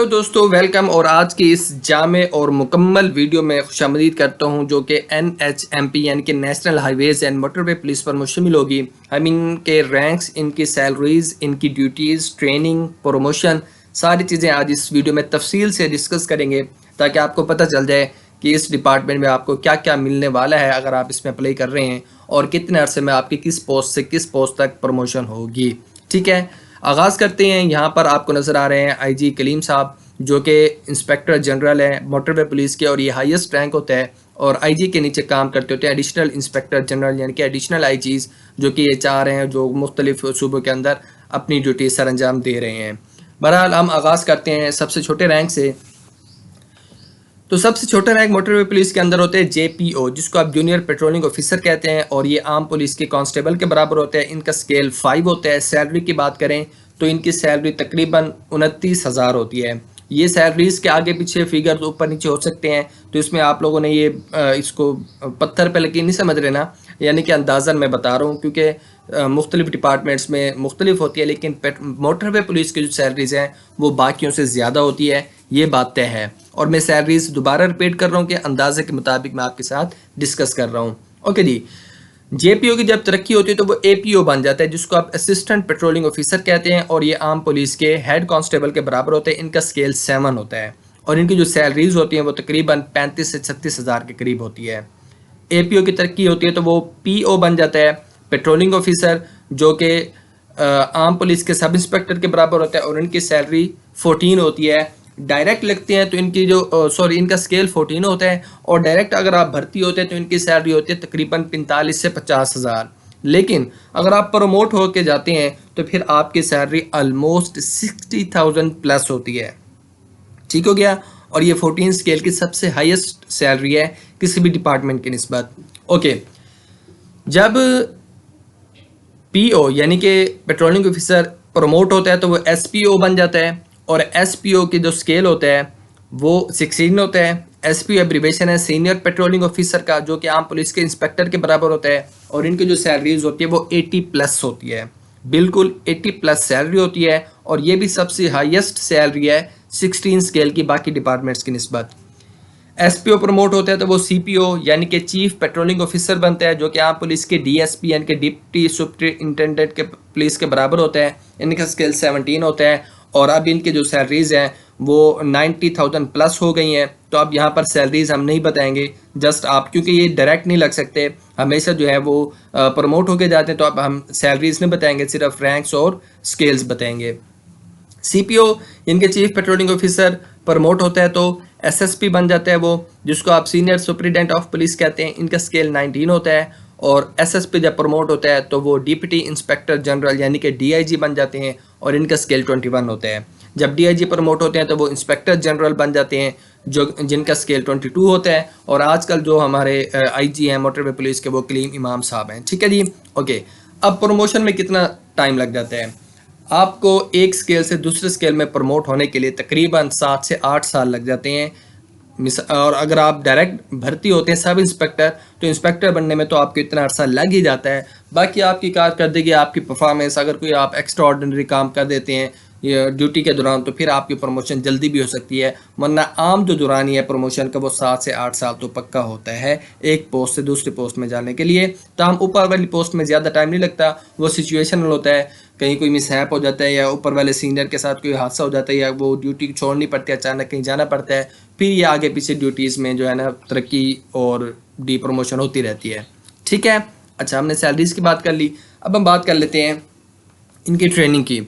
Hello दोस्तों, welcome. और आज की इस जामे और मुकम्मल वीडियो में खुशामदीद करता हूं जो कि NHMP यानी कि national highways and motorway police पर मुश्तमिल होगी। हम इनके रैंक्स, इनकी सैलरीज, इनकी ड्यूटीज़, ट्रेनिंग, प्रमोशन, सारी चीज़ें आज इस वीडियो में तफसील से डिस्कस करेंगे ताकि आपको पता चल जाए कि इस डिपार्टमेंट में आपको क्या क्या मिलने वाला है अगर आप इसमें अप्लाई कर रहे हैं और कितने अरसे में आपकी किस पोस्ट से किस पोस्ट तक प्रमोशन होगी। ठीक है, आगाज़ करते हैं। यहाँ पर आपको नज़र आ रहे हैं IG कलीम साहब जो कि इंस्पेक्टर जनरल हैं मोटरवे पुलिस के, और ये हाईएस्ट रैंक होता है। और IG के नीचे काम करते होते हैं एडिशनल इंस्पेक्टर जनरल यानी कि एडिशनल IGs, जो कि ये चाह रहे हैं जो मुख्तलिफ सूबों के अंदर अपनी ड्यूटी सर अंजाम दे रहे हैं। बहरहाल हम आगाज़ करते हैं सबसे छोटे रैंक से। तो सबसे छोटा रैंक मोटरवे पुलिस के अंदर होते हैं JPO, जिसको आप जूनियर पेट्रोलिंग ऑफिसर कहते हैं, और ये आम पुलिस के कांस्टेबल के बराबर होते हैं। इनका स्केल 5 होता है। सैलरी की बात करें तो इनकी सैलरी तकरीबन 29,000 होती है। ये सैलरीज के आगे पीछे फिगर्स ऊपर नीचे हो सकते हैं, तो इसमें आप लोगों ने ये इसको पत्थर पे लकीर नहीं समझ लेना, यानी कि अंदाज़न मैं बता रहा हूँ, क्योंकि मुख्तलिफ डिपार्टमेंट्स में मुख्तलिफ होती है, लेकिन मोटरवे पुलिस की जो सैलरीज हैं वो बाकियों से ज़्यादा होती है, ये बात तय है। और मैं सैलरीज दोबारा रिपीट कर रहा हूँ कि अंदाजे के मुताबिक मैं आपके साथ डिस्कस कर रहा हूँ। ओके जी, JPO की जब तरक्की होती है तो वो APO बन जाता है, जिसको आप असिस्टेंट पेट्रोलिंग ऑफिसर कहते हैं, और ये आम पुलिस के हेड कांस्टेबल के बराबर होते हैं। इनका स्केल 7 होता है और इनकी जो सैलरीज होती हैं वो तकरीबन 35 से 36 हज़ार के करीब होती है। APO की तरक्की होती है तो वो PO बन जाता है, पेट्रोलिंग ऑफिसर, जो कि आम पुलिस के सब इंस्पेक्टर के बराबर होता है, और इनकी सैलरी 14 होती है। डायरेक्ट लगते हैं तो इनकी जो इनका स्केल 14 होता है, और डायरेक्ट अगर आप भर्ती होते हैं तो इनकी सैलरी होती है तकरीबन 45 से 50 हज़ार। लेकिन अगर आप प्रमोट होकर जाते हैं तो फिर आपकी सैलरी ऑलमोस्ट 60,000 प्लस होती है। ठीक हो गया, और ये 14 स्केल की सबसे हाईएस्ट सैलरी है किसी भी डिपार्टमेंट की निस्बत। ओके, जब PO यानी कि पेट्रोलिंग ऑफिसर प्रमोट होता है तो वो SPO बन जाता है, और SPO की जो स्केल होता है वो 16 होता है। SPO एब्रीवेशन है सीनियर पेट्रोलिंग ऑफिसर का, जो कि आम पुलिस के इंस्पेक्टर के बराबर होता है, और इनकी जो सैलरीज होती है वो 80 प्लस होती है, बिल्कुल 80 प्लस सैलरी होती है। और ये भी सबसे हाईएस्ट सैलरी है 16 स्केल की बाकी डिपार्टमेंट्स की निस्बत। SPO प्रमोट होता है तो वो CPO यानी कि चीफ पेट्रोलिंग ऑफिसर बनता है, जो कि आम पुलिस के DSP यानी कि डिप्टी सुपरिटेंडेंट के पुलिस के बराबर होता है। इनका स्केल 17 होता है, और अब इनके जो सैलरीज हैं वो 90,000 प्लस हो गई हैं। तो अब यहाँ पर सैलरीज हम नहीं बताएंगे, जस्ट आप, क्योंकि ये डायरेक्ट नहीं लग सकते, हमेशा जो है वो प्रमोट होके जाते हैं, तो अब हम सैलरीज नहीं बताएंगे, सिर्फ रैंक्स और स्केल्स बताएंगे। CPO इनके चीफ पेट्रोलिंग ऑफिसर प्रमोट होता है तो SSP बन जाता है वो, जिसको आप सीनियर सुपरिटेंडेंट ऑफ पुलिस कहते हैं। इनका स्केल 19 होता है, और SSP जब प्रमोट होता है तो वो डिप्टी इंस्पेक्टर जनरल यानी कि DIG बन जाते हैं, और इनका स्केल 21 होता है। जब DIG प्रमोट होते हैं तो वो इंस्पेक्टर जनरल बन जाते हैं, जो जिनका स्केल 22 होता है। और आजकल जो हमारे IG हैं मोटरवे पुलिस के, वो कलीम इमाम साहब हैं। ठीक है जी, ओके। अब प्रमोशन में कितना टाइम लग जाता है? आपको एक स्केल से दूसरे स्केल में प्रमोट होने के लिए तकरीबन 7 से 8 साल लग जाते हैं। और अगर आप डायरेक्ट भर्ती होते हैं सब इंस्पेक्टर, तो इंस्पेक्टर बनने में तो आपको इतना अर्सा लग ही जाता है। बाकी आपकी कारकर्दगी, आपकी परफॉर्मेंस, अगर कोई आप एक्स्ट्रा ऑर्डिनरी काम कर देते हैं ड्यूटी के दौरान, तो फिर आपकी प्रमोशन जल्दी भी हो सकती है। वरना आम जो दुरानी है प्रमोशन का वो 7 से 8 साल तो पक्का होता है एक पोस्ट से दूसरी पोस्ट में जाने के लिए। तो हम ऊपर वाली पोस्ट में ज़्यादा टाइम नहीं लगता, वो सिचुएशनल होता है, कहीं कोई मिसहैप हो जाता है या ऊपर वाले सीनियर के साथ कोई हादसा हो जाता है या वो ड्यूटी छोड़नी पड़ती है, अचानक कहीं जाना पड़ता है, फिर ये आगे पीछे ड्यूटीज़ में जो है ना तरक्की और डी प्रमोशन होती रहती है। ठीक है, अच्छा, हमने सैलरीज की बात कर ली। अब हम बात कर लेते हैं इनकी ट्रेनिंग की।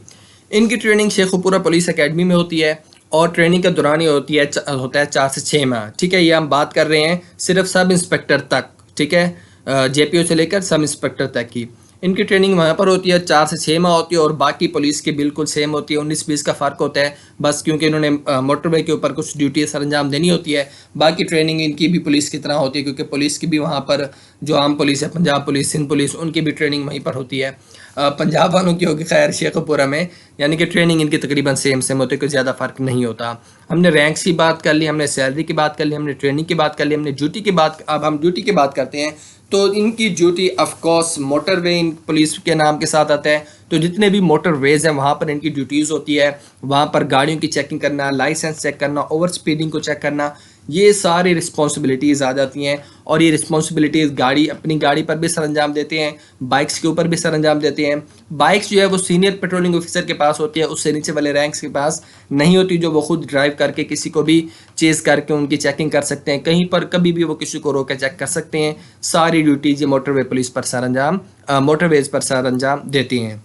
इनकी ट्रेनिंग शेखुपुरा पुलिस एकेडमी में होती है, और ट्रेनिंग के दौरान ही होता है 4 से 6 माह। ठीक है, ये हम बात कर रहे हैं सिर्फ सब इंस्पेक्टर तक। ठीक है, JPO से लेकर सब इंस्पेक्टर तक की इनकी ट्रेनिंग वहाँ पर होती है, 4 से 6 माह होती है, और बाकी पुलिस की बिल्कुल सेम होती है। 19-20 का फ़र्क होता है बस, क्योंकि इन्होंने मोटरवे के ऊपर कुछ ड्यूटी सर अंजाम देनी होती है। बाकी ट्रेनिंग इनकी भी पुलिस की तरह होती है, क्योंकि पुलिस की भी वहाँ पर जो आम पुलिस है, पंजाब पुलिस, सिंध पुलिस, उनकी भी ट्रेनिंग वहीं पर होती है। पंजाब वालों की होगी खैर शेखुपुरा में, यानी कि ट्रेनिंग इनकी तकरीबन सेम होती है, कोई ज़्यादा फ़र्क नहीं होता। हमने रैंक्स की बात कर ली, हमने सैलरी की बात कर ली, हमने ट्रेनिंग की बात कर ली, हमने ड्यूटी की बात। अब हम ड्यूटी की बात करते हैं। तो इनकी duty of course motorway police के नाम के साथ आता है, तो जितने भी मोटरवेज हैं वहाँ पर इनकी ड्यूटीज़ होती है, वहाँ पर गाड़ियों की चेकिंग करना, लाइसेंस चेक करना, ओवर स्पीडिंग को चेक करना, ये सारी रिस्पॉन्सिबिलिटीज़ आ जाती हैं। और ये रिस्पॉन्सिबिलिटीज़ अपनी गाड़ी पर भी सरअंजाम देते हैं, बाइक्स के ऊपर भी सरअंजाम देते हैं। बाइक्स जो है वो सीनियर पेट्रोलिंग ऑफिसर के पास होती है, उससे नीचे वाले रैंक्स के पास नहीं होती, जो वो खुद ड्राइव करके किसी को भी चेज़ करके उनकी चेकिंग कर सकते हैं, कहीं पर कभी भी वो किसी को रोक के चेक कर सकते हैं। सारी ड्यूटीज़ ये मोटरवे पुलिस पर सरअंजाम मोटरवेज पर सरअंजाम देती हैं।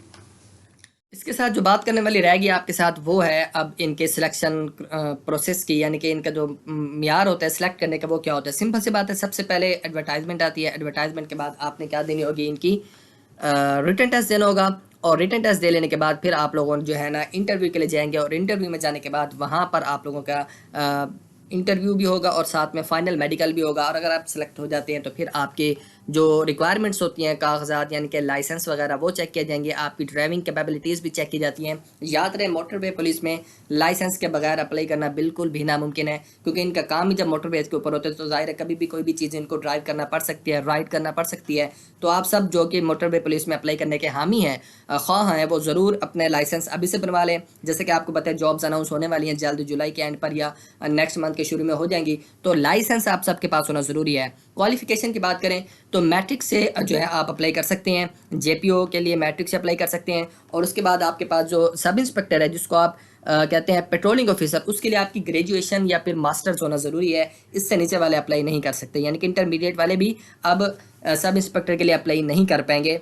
इसके साथ जो बात करने वाली रहेगी आपके साथ वो है अब इनके सिलेक्शन प्रोसेस की, यानी कि इनका जो मियार होता है सिलेक्ट करने का वो क्या होता है। सिंपल सी बात है, सबसे पहले एडवर्टाइजमेंट आती है, एडवर्टाइजमेंट के बाद आपने क्या देनी होगी, इनकी रिटन टेस्ट देना होगा। और रिटन टेस्ट दे लेने के बाद फिर आप लोगों जो है ना इंटरव्यू के लिए जाएंगे, और इंटरव्यू में जाने के बाद वहाँ पर आप लोगों का इंटरव्यू भी होगा और साथ में फाइनल मेडिकल भी होगा। और अगर आप सेलेक्ट हो जाते हैं तो फिर आपके जो रिक्वायरमेंट्स होती हैं, कागजात यानी कि लाइसेंस वगैरह, वो चेक किए जाएंगे, आपकी ड्राइविंग कैपेबिलिटीज़ भी चेक की जाती हैं। याद रहे, मोटरवे पुलिस में लाइसेंस के बगैर अप्लाई करना बिल्कुल भी नामुमकिन है, क्योंकि इनका काम ही जब मोटरवेज के ऊपर होते हैं तो जाहिर है कभी भी कोई भी चीज़ इनको ड्राइव करना पड़ सकती है, राइड करना पड़ सकती है। तो आप सब जो कि मोटरवे पुलिस में अप्लाई करने के हामी हैं, ख्वाह हैं, वो ज़रूर अपने लाइसेंस अभी से बनवा लें। जैसे कि आपको पता है जॉब्स अनाउंस होने वाली हैं जल्द, जुलाई के एंड पर या नेक्स्ट मंथ के शुरू में हो जाएंगी, तो लाइसेंस आप सबके पास होना ज़रूरी है। क्वालिफिकेशन की बात करें तो मैट्रिक से जो है आप अप्लाई कर सकते हैं, जेपीओ के लिए मैट्रिक से अप्लाई कर सकते हैं। और उसके बाद आपके पास जो सब इंस्पेक्टर है, जिसको आप कहते हैं पेट्रोलिंग ऑफिसर, उसके लिए आपकी ग्रेजुएशन या फिर मास्टर्स होना ज़रूरी है। इससे नीचे वाले अप्लाई नहीं कर सकते, यानी कि इंटरमीडिएट वाले भी अब सब इंस्पेक्टर के लिए अप्लाई नहीं कर पाएंगे,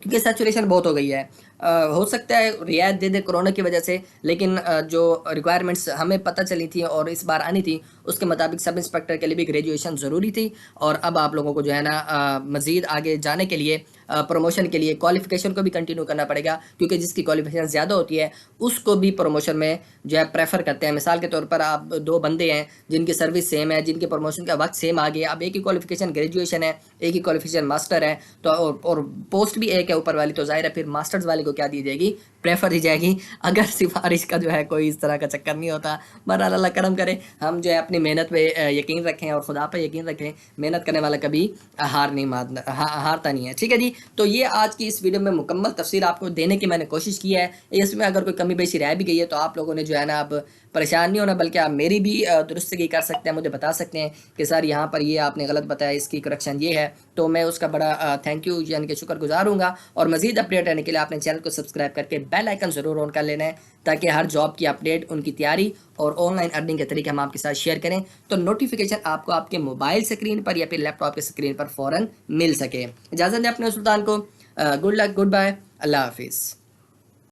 क्योंकि सैचुरेशन बहुत हो गई है। हो सकता है रियायत दे दे कोरोना की वजह से, लेकिन जो रिक्वायरमेंट्स हमें पता चली थी और इस बार आनी थी, उसके मुताबिक सब इंस्पेक्टर के लिए भी ग्रेजुएशन ज़रूरी थी। और अब आप लोगों को जो है ना मज़ीद आगे जाने के लिए, प्रमोशन के लिए क्वालिफिकेशन को भी कंटिन्यू करना पड़ेगा, क्योंकि जिसकी क्वालिफिकेशन ज़्यादा होती है उसको भी प्रमोशन में जो है प्रेफर करते हैं। मिसाल के तौर पर आप दो बंदे हैं जिनकी सर्विस सेम है, जिनके प्रमोशन का वक्त सेम आ गया, अब एक ही क्वालिफिकेशन ग्रेजुएशन है, एक ही क्वालिफिकेशन मास्टर है, तो और पोस्ट भी एक है ऊपर वाली, तो जाहिर है फिर मास्टर्स वाले को क्या दी जाएगी, प्रेफर दी जाएगी। अगर सिफारिश का जो है कोई इस तरह का चक्कर नहीं होता, बहरहाल अल्लाह करम करे, हम जो है अपनी मेहनत पे यकीन रखें और खुदा पे यकीन रखें, मेहनत करने वाला कभी हारता नहीं है। ठीक है जी, तो ये आज की इस वीडियो में मुकम्मल तफसीर आपको देने की मैंने कोशिश की है। इसमें अगर कोई कमी बेशी रह भी गई है तो आप लोगों ने जो है ना अब परेशान नहीं होना, बल्कि आप मेरी भी दुरुस्तगी कर सकते हैं, मुझे बता सकते हैं कि सर यहाँ पर ये आपने गलत बताया, इसकी करेक्शन ये है, तो मैं उसका बड़ा थैंक यू यानी कि शुक्रगुजार हूँगा। और मज़ीद अपडेट रहने के लिए आपने चैनल को सब्सक्राइब करके बेल आइकन ज़रूर ऑन कर लेना है, ताकि हर जॉब की अपडेट, उनकी तैयारी और ऑनलाइन अर्निंग के तरीके हम आपके साथ शेयर करें, तो नोटिफिकेशन आपको आपके मोबाइल स्क्रीन पर या फिर लैपटॉप के स्क्रीन पर फ़ौरन मिल सके। इजाज़त दें अपने सुल्तान को। गुड लक, गुड बाय, अल्लाह हाफिज़।